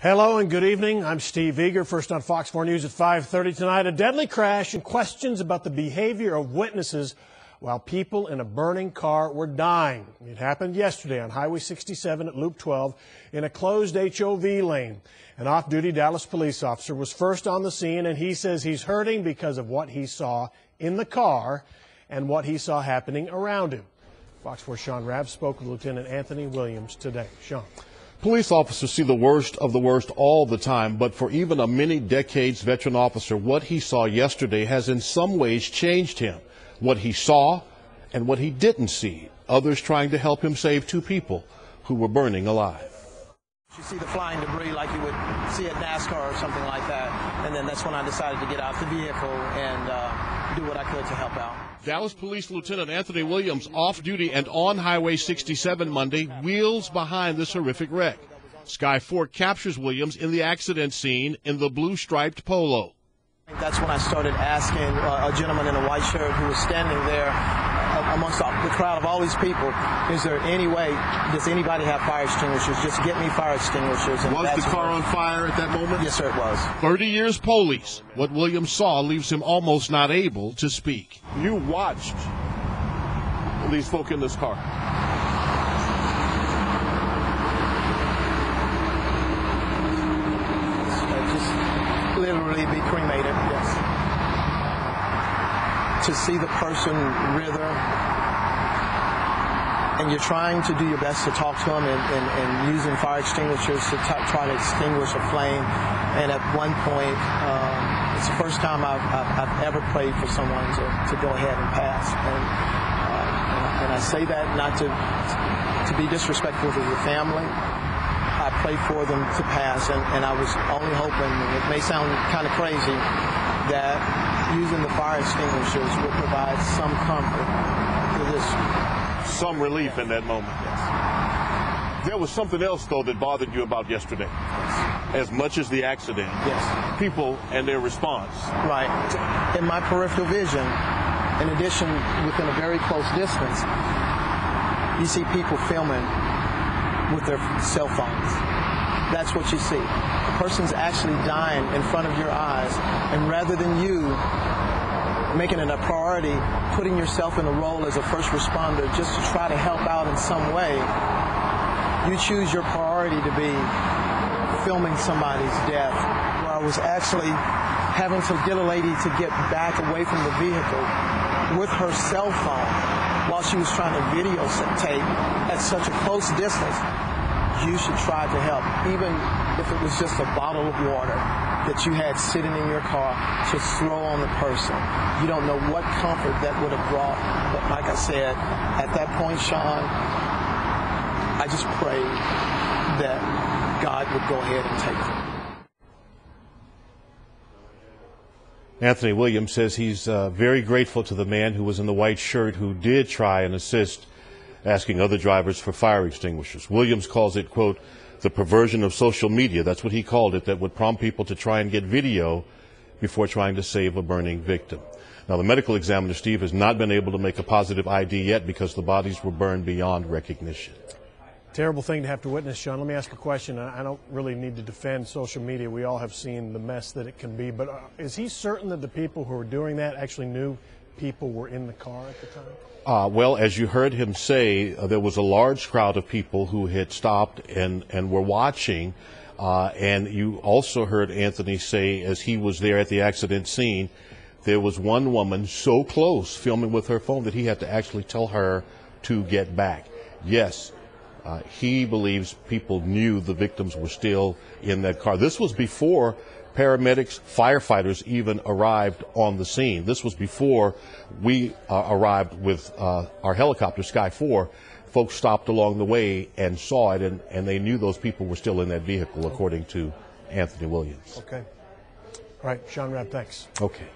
Hello and good evening. I'm Steve Eager. First on Fox 4 News at 5:30 tonight. A deadly crash and questions about the behavior of witnesses while people in a burning car were dying. It happened yesterday on Highway 67 at Loop 12 in a closed HOV lane. An off-duty Dallas police officer was first on the scene, and he says he's hurting because of what he saw in the car and what he saw happening around him. Fox 4 Sean Rabb spoke with Lieutenant Anthony Williams today. Sean. Police officers see the worst of the worst all the time, but for even a many decades veteran officer, what he saw yesterday has in some ways changed him. What he saw and what he didn't see. Others trying to help him save two people who were burning alive. You see the flying debris like you would see at NASCAR or something like that, and then that's when I decided to get out the vehicle and do what I could to help out. Dallas Police Lieutenant Anthony Williams, off-duty and on Highway 67 Monday, wheels behind this horrific wreck. Sky 4 captures Williams in the accident scene in the blue-striped Polo. That's when I started asking a gentleman in a white shirt who was standing there amongst the crowd of all these people, is there any way, does anybody have fire extinguishers? Just get me fire extinguishers. And was the car on fire at that moment? Yes, sir, it was. 30 years police. What Williams saw leaves him almost not able to speak. You watched these folk in this car. Just literally be cremated, yes. To see the person writher, and you're trying to do your best to talk to them and using fire extinguishers to try to extinguish a flame. And at one point, it's the first time I've ever prayed for someone to go ahead and pass. And I say that not to be disrespectful to the family. I prayed for them to pass, and I was only hoping, and it may sound kind of crazy, that using the fire extinguishers would provide some comfort to this. Some relief in that moment. Yes. There was something else, though, that bothered you about yesterday. Yes. As much as the accident. Yes. People and their response. Right. In my peripheral vision, in addition, within a very close distance, you see people filming with their cell phones. That's what you see. The person's actually dying in front of your eyes, and rather than you making it a priority, putting yourself in a role as a first responder just to try to help out in some way, you choose your priority to be filming somebody's death. Where I was actually having to get a lady to get back away from the vehicle with her cell phone while she was trying to videotape at such a close distance. You should try to help, even if it was just a bottle of water that you had sitting in your car, to throw on the person. You don't know what comfort that would have brought. But like I said, at that point, Sean, I just prayed that God would go ahead and take them. Anthony Williams says he's very grateful to the man who was in the white shirt who did try and assist, asking other drivers for fire extinguishers. Williams calls it, quote, the perversion of social media. That's what he called it, that would prompt people to try and get video before trying to save a burning victim. Now, the medical examiner, Steve, has not been able to make a positive ID yet because the bodies were burned beyond recognition. Terrible thing to have to witness, Sean. Let me ask a question. I don't really need to defend social media. We all have seen the mess that it can be. But is he certain that the people who were doing that actually knew people were in the car at the time? Well, as you heard him say, there was a large crowd of people who had stopped and were watching. And you also heard Anthony say, as he was there at the accident scene, there was one woman so close filming with her phone that he had to actually tell her to get back. Yes, he believes people knew the victims were still in that car. This was before paramedics, firefighters even arrived on the scene. This was before we arrived with our helicopter, Sky 4. Folks stopped along the way and saw it, and they knew those people were still in that vehicle, according to Anthony Williams. Okay. All right, Sean Rabb, thanks. Okay.